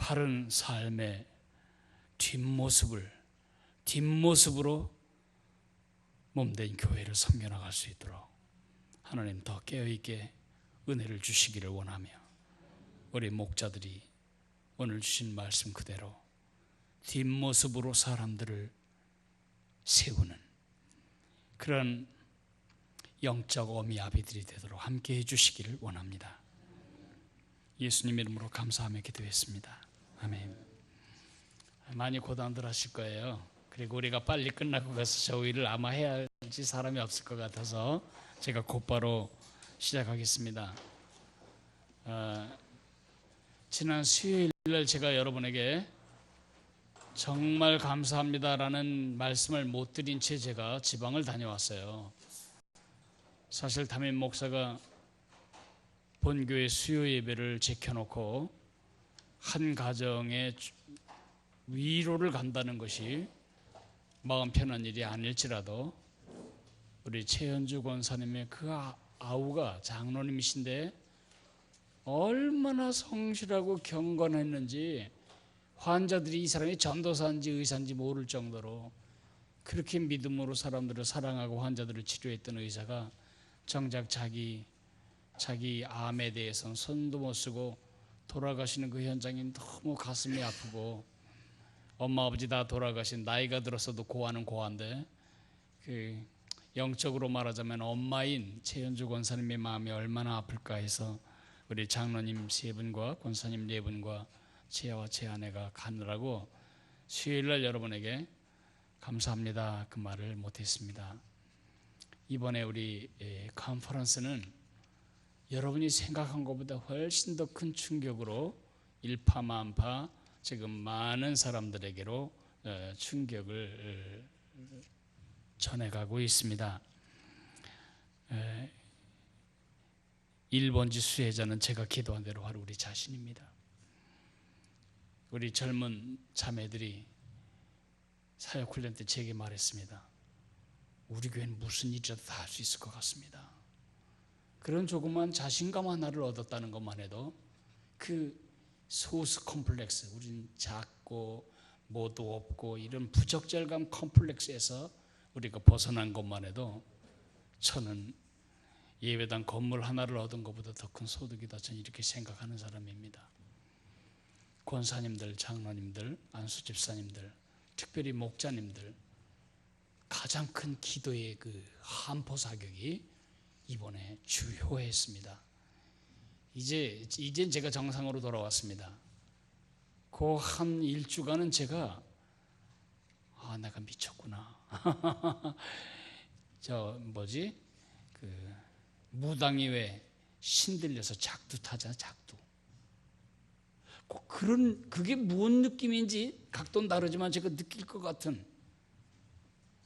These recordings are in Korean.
바른 삶의 뒷모습으로 몸된 교회를 섬겨나갈 수 있도록 하나님 더 깨어있게 은혜를 주시기를 원하며, 우리 목자들이 오늘 주신 말씀 그대로 뒷모습으로 사람들을 세우는 그런 영적 어미아비들이 되도록 함께해 주시기를 원합니다. 예수님 이름으로 감사하며 기도했습니다. 아멘. 많이 고단들 하실 거예요. 그리고 우리가 빨리 끝나고 가서 저 일을 아마 해야 할지 사람이 없을 것 같아서 제가 곧바로 시작하겠습니다. 지난 수요일날 제가 여러분에게 정말 감사합니다라는 말씀을 못 드린 채 제가 지방을 다녀왔어요. 사실 담임 목사가 본교회 수요 예배를 제켜놓고 한 가정에 위로를 간다는 것이 마음 편한 일이 아닐지라도 우리 최현주 권사님의 그 아우가 장로님이신데 얼마나 성실하고 경건했는지 환자들이 이 사람이 전도사인지 의사인지 모를 정도로 그렇게 믿음으로 사람들을 사랑하고 환자들을 치료했던 의사가 정작 자기 암에 대해서는 손도 못 쓰고 돌아가시는 그 현장이 너무 가슴이 아프고, 엄마 아버지 다 돌아가신, 나이가 들어서도 고아는 고아인데 그 영적으로 말하자면 엄마인 최현주 권사님의 마음이 얼마나 아플까 해서 우리 장로님 세 분과 권사님 네 분과 제와 제 아내가 가느라고 수요일날 여러분에게 감사합니다 그 말을 못했습니다. 이번에 우리 컨퍼런스는 여러분이 생각한 것보다 훨씬 더 큰 충격으로 일파만파 지금 많은 사람들에게로 충격을 전해가고 있습니다. 1번지 수혜자는 제가 기도한 대로 바로 우리 자신입니다. 우리 젊은 자매들이 사역훈련 때 제게 말했습니다. 우리 교회는 무슨 일이라도 다 할 수 있을 것 같습니다. 그런 조그만 자신감 하나를 얻었다는 것만 해도 그 소스 컴플렉스, 우린 작고 뭐도 없고 이런 부적절감 컴플렉스에서 우리가 벗어난 것만 해도 저는 예배당 건물 하나를 얻은 것보다 더 큰 소득이다, 저는 이렇게 생각하는 사람입니다. 권사님들, 장로님들, 안수집사님들, 특별히 목자님들, 가장 큰 기도의 그 한포 사격이 이번에 주효했습니다. 이젠 제가 정상으로 돌아왔습니다. 그 한 일주간은 제가 내가 미쳤구나. 그 무당이 왜 신들려서 작두 타잖아, 작두. 그게 무슨 느낌인지 각도는 다르지만 제가 느낄 것 같은,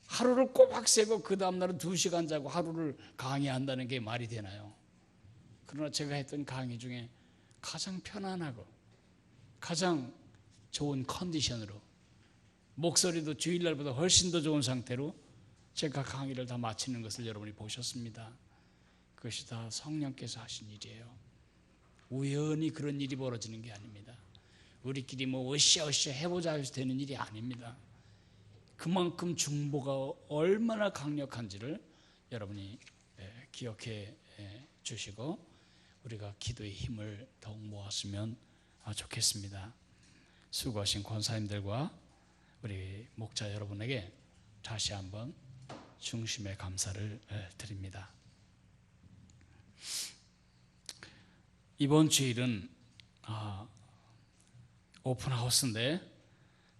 하루를 꼬박 새고 그 다음날은 2시간 자고 하루를 강의한다는 게 말이 되나요? 그러나 제가 했던 강의 중에 가장 편안하고 가장 좋은 컨디션으로, 목소리도 주일날보다 훨씬 더 좋은 상태로 제가 강의를 다 마치는 것을 여러분이 보셨습니다. 그것이 다 성령께서 하신 일이에요. 우연히 그런 일이 벌어지는 게 아닙니다. 우리끼리 으쌰으쌰 해보자 해서 되는 일이 아닙니다. 그만큼 중보가 얼마나 강력한지를 여러분이 기억해 주시고 우리가 기도의 힘을 더욱 모았으면 좋겠습니다. 수고하신 권사님들과 우리 목자 여러분에게 다시 한번 중심의 감사를 드립니다. 이번 주일은 오픈하우스인데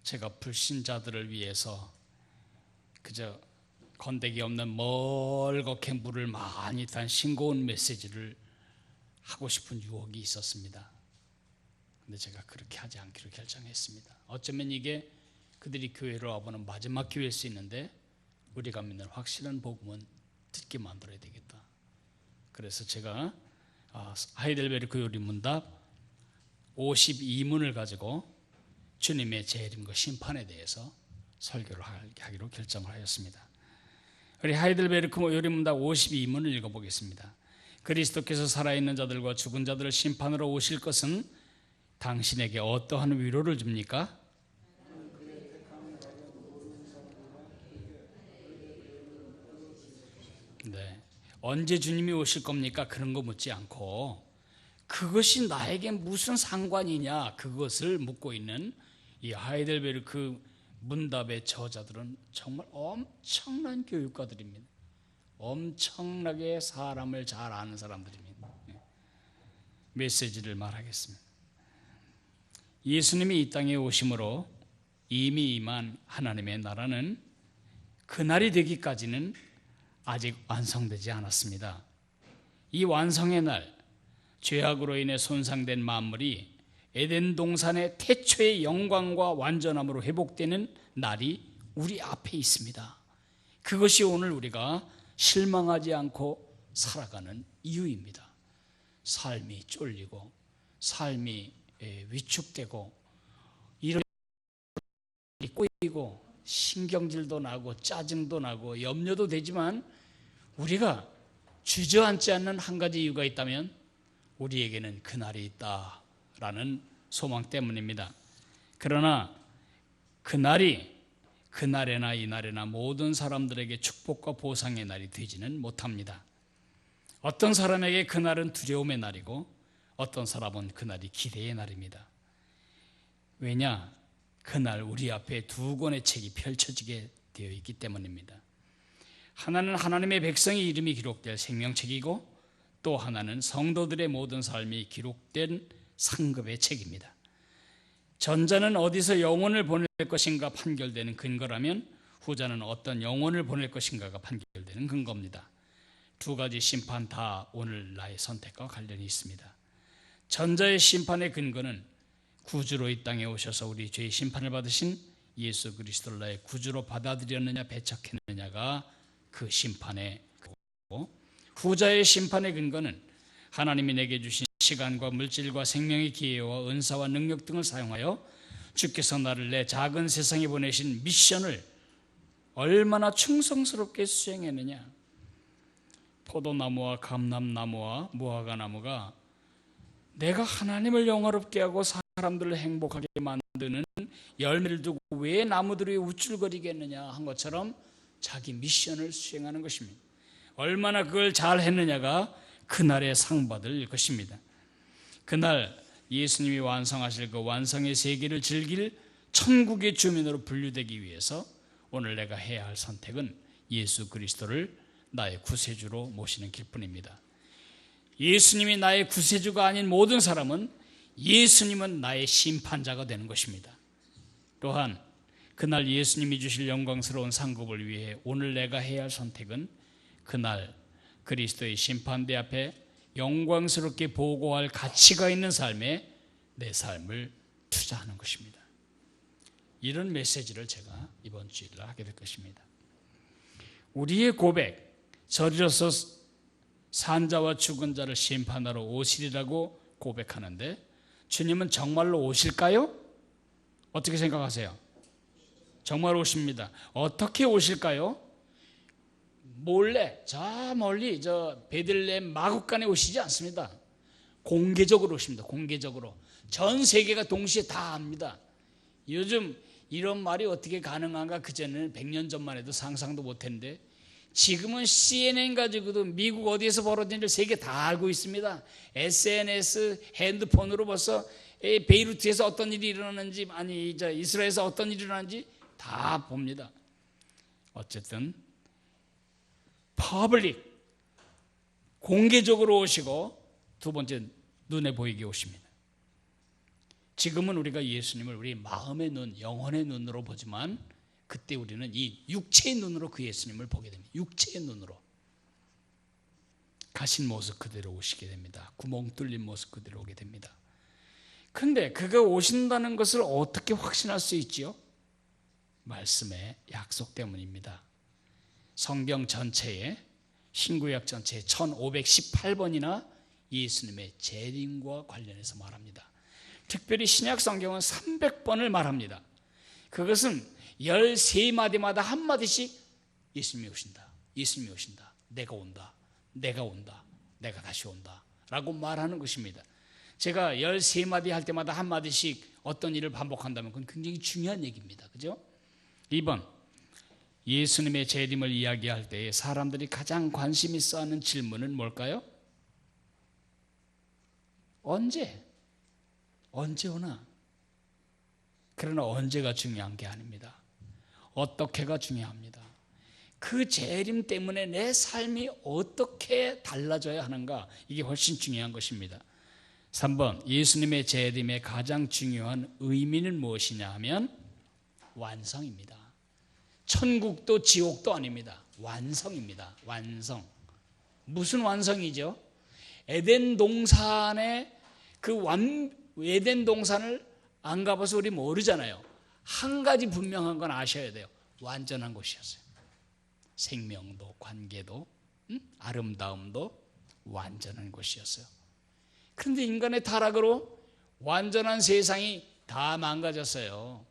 제가 불신자들을 위해서 그저 건더기 없는 멀겋게 물을 많이 딴 싱거운 메시지를 하고 싶은 유혹이 있었습니다. 근데 제가 그렇게 하지 않기로 결정했습니다. 어쩌면 이게 그들이 교회로 와보는 마지막 기회일 수 있는데 우리가 믿는 확실한 복음은 듣게 만들어야 되겠다. 그래서 제가 하이델베르크 요리문답 52문을 가지고 주님의 재림과 심판에 대해서 설교를 하기로 결정을 하였습니다. 우리 하이델베르크 요리문답 52문을 읽어보겠습니다. 그리스도께서 살아있는 자들과 죽은 자들을 심판으로 오실 것은 당신에게 어떠한 위로를 줍니까? 네. 언제 주님이 오실 겁니까? 그런 거 묻지 않고 그것이 나에게 무슨 상관이냐 그것을 묻고 있는 이 하이델베르크 문답의 저자들은 정말 엄청난 교육가들입니다. 엄청나게 사람을 잘 아는 사람들입니다. 메시지를 말하겠습니다. 예수님이 이 땅에 오심으로 이미 임한 하나님의 나라는 그날이 되기까지는 아직 완성되지 않았습니다. 이 완성의 날, 죄악으로 인해 손상된 만물이 에덴 동산의 태초의 영광과 완전함으로 회복되는 날이 우리 앞에 있습니다. 그것이 오늘 우리가 실망하지 않고 살아가는 이유입니다. 삶이 쫄리고 삶이 위축되고 이런 꼬이고 신경질도 나고 짜증도 나고 염려도 되지만 우리가 주저앉지 않는 한 가지 이유가 있다면 우리에게는 그날이 있다라는 소망 때문입니다. 그러나 그날에나 이날에나 모든 사람들에게 축복과 보상의 날이 되지는 못합니다. 어떤 사람에게 그날은 두려움의 날이고 어떤 사람은 그날이 기대의 날입니다. 왜냐? 그날 우리 앞에 두 권의 책이 펼쳐지게 되어 있기 때문입니다. 하나는 하나님의 백성의 이름이 기록될 생명책이고 또 하나는 성도들의 모든 삶이 기록된 상급의 책입니다. 전자는 어디서 영혼을 보낼 것인가 판결되는 근거라면 후자는 어떤 영혼을 보낼 것인가가 판결되는 근거입니다. 두 가지 심판 다 오늘 나의 선택과 관련이 있습니다. 전자의 심판의 근거는 구주로 이 땅에 오셔서 우리 죄의 심판을 받으신 예수 그리스도를 나의 구주로 받아들였느냐 배척했느냐가 그 심판의 근거고, 후자의 심판의 근거는 하나님이 내게 주신 시간과 물질과 생명의 기회와 은사와 능력 등을 사용하여 주께서 나를 내 작은 세상에 보내신 미션을 얼마나 충성스럽게 수행했느냐. 포도나무와 감람나무와 무화과나무가 내가 하나님을 영화롭게 하고 사람들을 행복하게 만드는 열매를 두고 왜 나무들이 우쭐거리겠느냐 한 것처럼 자기 미션을 수행하는 것입니다. 얼마나 그걸 잘 했느냐가 그날의 상 받을 것입니다. 그날 예수님이 완성하실 그 완성의 세계를 즐길 천국의 주민으로 분류되기 위해서 오늘 내가 해야 할 선택은 예수 그리스도를 나의 구세주로 모시는 길뿐입니다. 예수님이 나의 구세주가 아닌 모든 사람은 예수님은 나의 심판자가 되는 것입니다. 또한 그날 예수님이 주실 영광스러운 상급을 위해 오늘 내가 해야 할 선택은 그날 그리스도의 심판대 앞에 영광스럽게 보고할 가치가 있는 삶에 내 삶을 투자하는 것입니다. 이런 메시지를 제가 이번 주일에 하게 될 것입니다. 우리의 고백, 저리로서 산 자와 죽은 자를 심판하러 오시리라고 고백하는데 주님은 정말로 오실까요? 어떻게 생각하세요? 정말 오십니다. 어떻게 오실까요? 몰래 저 멀리 저 베들레헴 마구간에 오시지 않습니다. 공개적으로 오십니다. 공개적으로 전 세계가 동시에 다 압니다. 요즘 이런 말이 어떻게 가능한가? 그전에는 100년 전만 해도 상상도 못했는데 지금은 CNN 가지고도 미국 어디에서 벌어진지를 세계 다 알고 있습니다. SNS, 핸드폰으로 벌써 베이루트에서 어떤 일이 일어나는지, 아니 이스라엘에서 어떤 일이 일어나는지 다 봅니다. 어쨌든 퍼블릭, 공개적으로 오시고 두 번째 눈에 보이게 오십니다. 지금은 우리가 예수님을 우리 마음의 눈, 영혼의 눈으로 보지만 그때 우리는 이 육체의 눈으로 그 예수님을 보게 됩니다. 육체의 눈으로 가신 모습 그대로 오시게 됩니다. 구멍 뚫린 모습 그대로 오게 됩니다. 그런데 그가 오신다는 것을 어떻게 확신할 수 있지요? 말씀의 약속 때문입니다. 성경 전체에, 신구약 전체에 1518번이나 예수님의 재림과 관련해서 말합니다. 특별히 신약 성경은 300번을 말합니다. 그것은 13마디마다 한마디씩 예수님이 오신다, 예수님이 오신다, 내가 온다, 내가 온다, 내가 다시 온다 라고 말하는 것입니다. 제가 13마디 할 때마다 한마디씩 어떤 일을 반복한다면 그건 굉장히 중요한 얘기입니다. 그죠? 2번, 예수님의 재림을 이야기할 때 사람들이 가장 관심 있어 하는 질문은 뭘까요? 언제 오나? 그러나 언제가 중요한 게 아닙니다. 어떻게가 중요합니다. 그 재림 때문에 내 삶이 어떻게 달라져야 하는가, 이게 훨씬 중요한 것입니다. 3번, 예수님의 재림의 가장 중요한 의미는 무엇이냐 하면 완성입니다. 천국도 지옥도 아닙니다. 완성입니다. 완성. 무슨 완성이죠? 에덴 동산의 에덴 동산을 안 가봐서 우리 모르잖아요. 한 가지 분명한 건 아셔야 돼요. 완전한 곳이었어요. 생명도, 관계도, 아름다움도 완전한 곳이었어요. 그런데 인간의 타락으로 완전한 세상이 다 망가졌어요.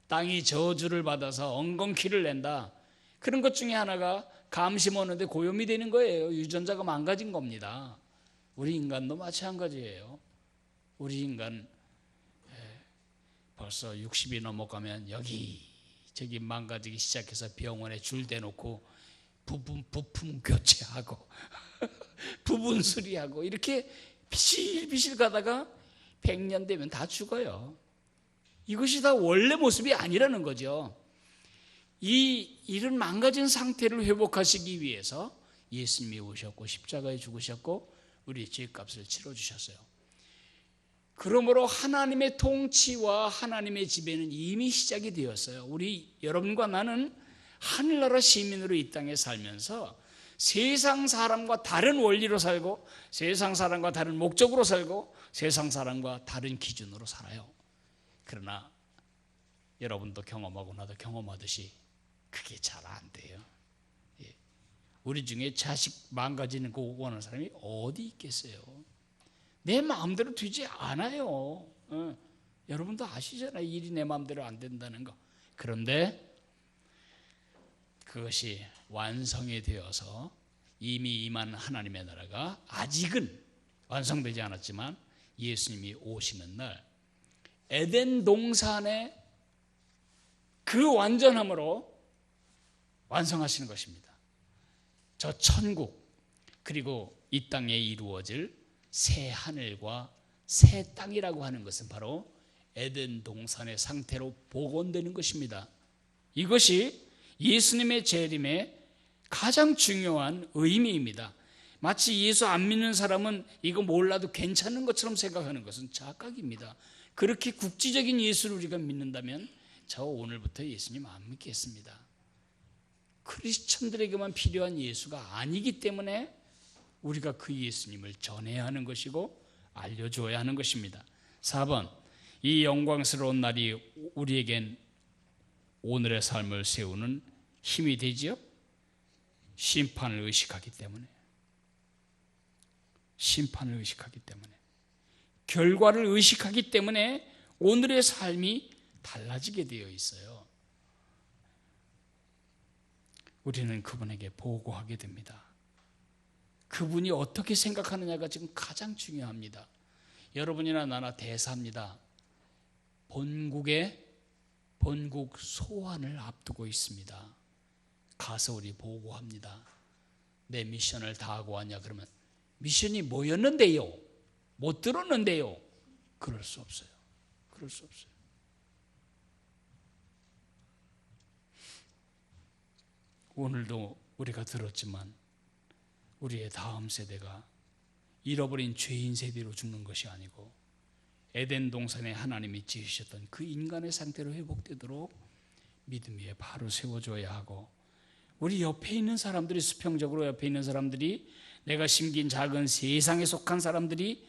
땅이 저주를 받아서 엉겅퀴를 낸다. 그런 것 중에 하나가 감 심었는데 고요미 되는 거예요. 유전자가 망가진 겁니다. 우리 인간도 마찬가지예요. 우리 인간 벌써 60이 넘어가면 여기저기 망가지기 시작해서 병원에 줄 대놓고 부품 교체하고 부분 수리하고 이렇게 비실비실 가다가 100년 되면 다 죽어요. 이것이 다 원래 모습이 아니라는 거죠. 이런 망가진 상태를 회복하시기 위해서 예수님이 오셨고 십자가에 죽으셨고 우리의 죄값을 치러주셨어요. 그러므로 하나님의 통치와 하나님의 지배는 이미 시작이 되었어요. 여러분과 나는 하늘나라 시민으로 이 땅에 살면서 세상 사람과 다른 원리로 살고 세상 사람과 다른 목적으로 살고 세상 사람과 다른 기준으로 살아요. 그러나 여러분도 경험하고 나도 경험하듯이 그게 잘 안 돼요. 우리 중에 자식 망가지는 거 원하는 사람이 어디 있겠어요? 내 마음대로 되지 않아요. 여러분도 아시잖아요. 일이 내 마음대로 안 된다는 거. 그런데 그것이 완성이 되어서 이미 임한 하나님의 나라가 아직은 완성되지 않았지만 예수님이 오시는 날 에덴 동산의 그 완전함으로 완성하시는 것입니다. 저 천국 그리고 이 땅에 이루어질 새 하늘과 새 땅이라고 하는 것은 바로 에덴 동산의 상태로 복원되는 것입니다. 이것이 예수님의 재림의 가장 중요한 의미입니다. 마치 예수 안 믿는 사람은 이거 몰라도 괜찮은 것처럼 생각하는 것은 착각입니다. 그렇게 국지적인 예수를 우리가 믿는다면 저 오늘부터 예수님 안 믿겠습니다. 크리스천들에게만 필요한 예수가 아니기 때문에 우리가 그 예수님을 전해야 하는 것이고 알려줘야 하는 것입니다. 4번, 이 영광스러운 날이 우리에겐 오늘의 삶을 세우는 힘이 되지요? 심판을 의식하기 때문에. 심판을 의식하기 때문에. 결과를 의식하기 때문에 오늘의 삶이 달라지게 되어 있어요. 우리는 그분에게 보고하게 됩니다. 그분이 어떻게 생각하느냐가 지금 가장 중요합니다. 여러분이나 나나 대사입니다. 본국 소환을 앞두고 있습니다. 가서 우리 보고합니다. 내 미션을 다 하고 왔냐? 그러면 미션이 뭐였는데요? 못 들었는데요? 그럴 수 없어요. 그럴 수 없어요. 오늘도 우리가 들었지만 우리의 다음 세대가 잃어버린 죄인 세대로 죽는 것이 아니고 에덴 동산에 하나님이 지으셨던 그 인간의 상태로 회복되도록 믿음 위에 바로 세워줘야 하고, 우리 옆에 있는 사람들이, 수평적으로 옆에 있는 사람들이, 내가 심긴 작은 세상에 속한 사람들이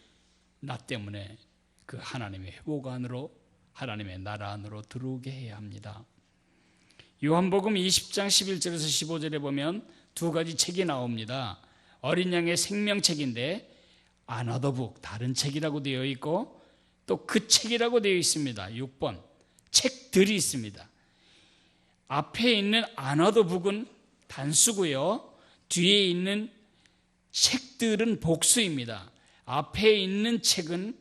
나 때문에 그 하나님의 회복 안으로, 하나님의 나라 안으로 들어오게 해야 합니다. 요한복음 20장 11절에서 15절에 보면 두 가지 책이 나옵니다. 어린 양의 생명책인데 Another book, 다른 책이라고 되어 있고, 또 그 책이라고 되어 있습니다. 6번, 책들이 있습니다. 앞에 있는 Another book은 단수고요, 뒤에 있는 책들은 복수입니다. 앞에 있는 책은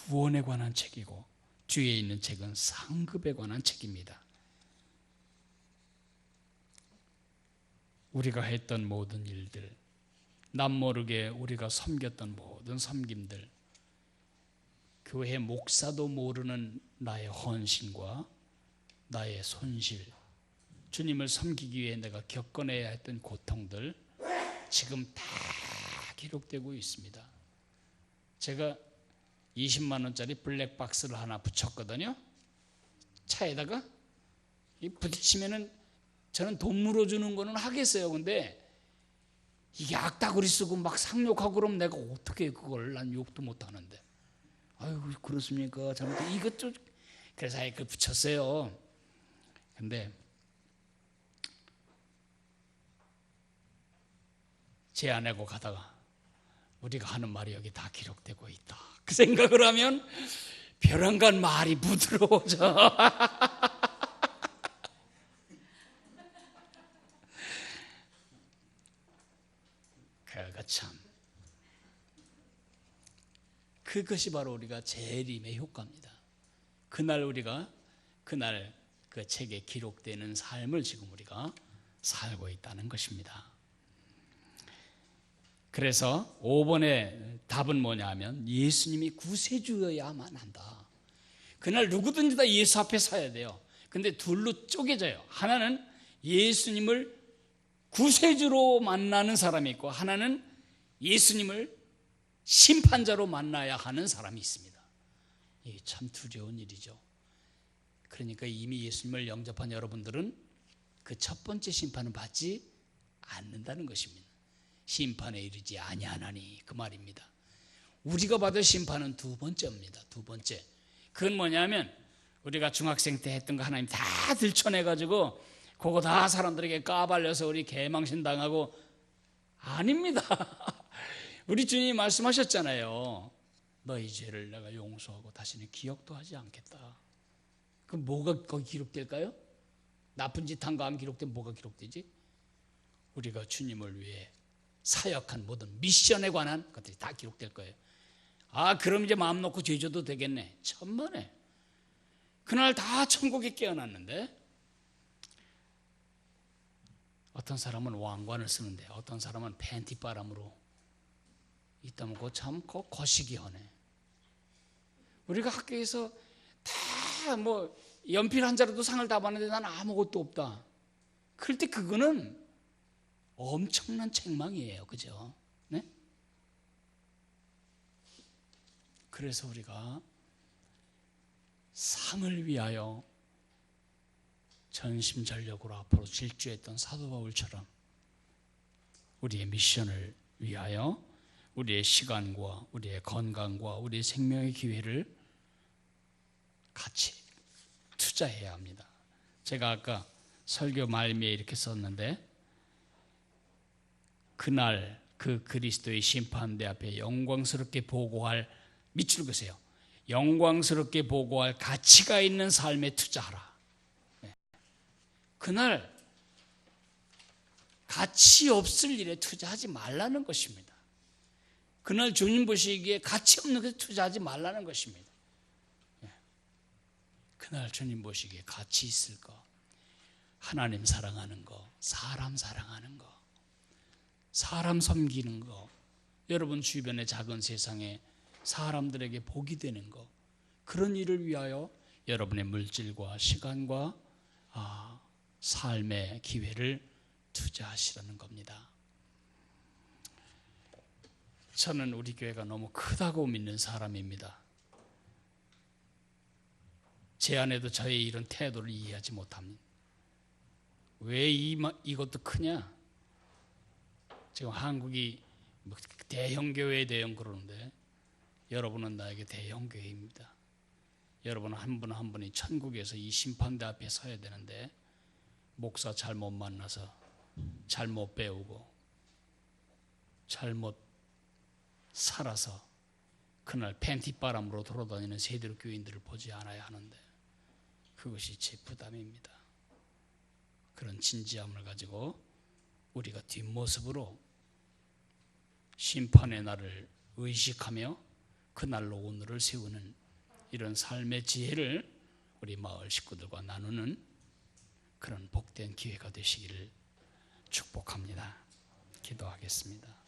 구원에 관한 책이고 뒤에 있는 책은 상급에 관한 책입니다. 우리가 했던 모든 일들, 남모르게 우리가 섬겼던 모든 섬김들, 교회 목사도 모르는 나의 헌신과 나의 손실, 주님을 섬기기 위해 내가 겪어내야 했던 고통들 지금 다 기록되고 있습니다. 제가 20만 원짜리 블랙박스를 하나 붙였거든요. 차에다가 부딪히면은 저는 돈 물어주는 거는 하겠어요. 근데 이게 악다구리 쓰고 막 상욕하고 그러면 내가 어떻게 그걸, 난 욕도 못 하는데. 아유, 그렇습니까? 잘못, 이것 좀. 그래서 아예 그걸 붙였어요. 근데 제 아내고 가다가 우리가 하는 말이 여기 다 기록되고 있다, 그 생각을 하면 벼랑간 말이 부드러워져. 그가 참, 그것이 바로 우리가 재림의 효과입니다. 그날 우리가 그날 그 책에 기록되는 삶을 지금 우리가 살고 있다는 것입니다. 그래서 5번의 답은 뭐냐면 예수님이 구세주여야만 한다. 그날 누구든지 다 예수 앞에 서야 돼요. 근데 둘로 쪼개져요. 하나는 예수님을 구세주로 만나는 사람이 있고, 하나는 예수님을 심판자로 만나야 하는 사람이 있습니다. 이게 참 두려운 일이죠. 그러니까 이미 예수님을 영접한 여러분들은 그 첫 번째 심판은 받지 않는다는 것입니다. 심판에 이르지 아니하나니, 그 말입니다. 우리가 받을 심판은 두 번째입니다. 두 번째. 그건 뭐냐면 우리가 중학생 때 했던 거 하나님 다 들춰내가지고 그거 다 사람들에게 까발려서 우리 개망신 당하고, 아닙니다. 우리 주님이 말씀하셨잖아요. 너희 죄를 내가 용서하고 다시는 기억도 하지 않겠다. 그럼 뭐가 거기 기록될까요? 나쁜 짓 한 거 안 기록되면 뭐가 기록되지? 우리가 주님을 위해 사역한 모든 미션에 관한 것들이 다 기록될 거예요. 아, 그럼 이제 마음 놓고 죄 져도 되겠네. 천만에. 그날 다 천국에 깨어났는데, 어떤 사람은 왕관을 쓰는데 어떤 사람은 팬티 바람으로 있다면 그거 참 거시기 하네. 우리가 학교에서 다 뭐 연필 한 자루도 상을 다 받는데 난 아무것도 없다. 그럴 때 그거는 엄청난 책망이에요. 그죠? 네? 그래서 우리가 상을 위하여 전심전력으로 앞으로 질주했던 사도 바울처럼 우리의 미션을 위하여 우리의 시간과 우리의 건강과 우리의 생명의 기회를 같이 투자해야 합니다. 제가 아까 설교 말미에 이렇게 썼는데, 그날 그 그리스도의 심판대 앞에 영광스럽게 보고할, 밑줄 그세요. 영광스럽게 보고할 가치가 있는 삶에 투자하라. 그날 가치 없을 일에 투자하지 말라는 것입니다. 그날 주님 보시기에 가치 없는 것에 투자하지 말라는 것입니다. 그날 주님 보시기에 가치 있을 거, 하나님 사랑하는 거, 사람 사랑하는 거, 사람 섬기는 거, 여러분 주변의 작은 세상에 사람들에게 복이 되는 거, 그런 일을 위하여 여러분의 물질과 시간과 삶의 기회를 투자하시라는 겁니다. 저는 우리 교회가 너무 크다고 믿는 사람입니다. 제 아내도 저의 이런 태도를 이해하지 못합니다. 왜 이것도 크냐? 지금 한국이 대형 교회 대형 그러는데 여러분은 나에게 대형 교회입니다. 여러분 한 분 한 분이 천국에서 이 심판대 앞에 서야 되는데 목사 잘못 만나서 잘못 배우고 잘못 살아서 그날 팬티바람으로 돌아다니는 세대로 교인들을 보지 않아야 하는데, 그것이 제 부담입니다. 그런 진지함을 가지고 우리가 뒷모습으로 심판의 날을 의식하며 그날로 오늘을 세우는 이런 삶의 지혜를 우리 마을 식구들과 나누는 그런 복된 기회가 되시기를 축복합니다. 기도하겠습니다.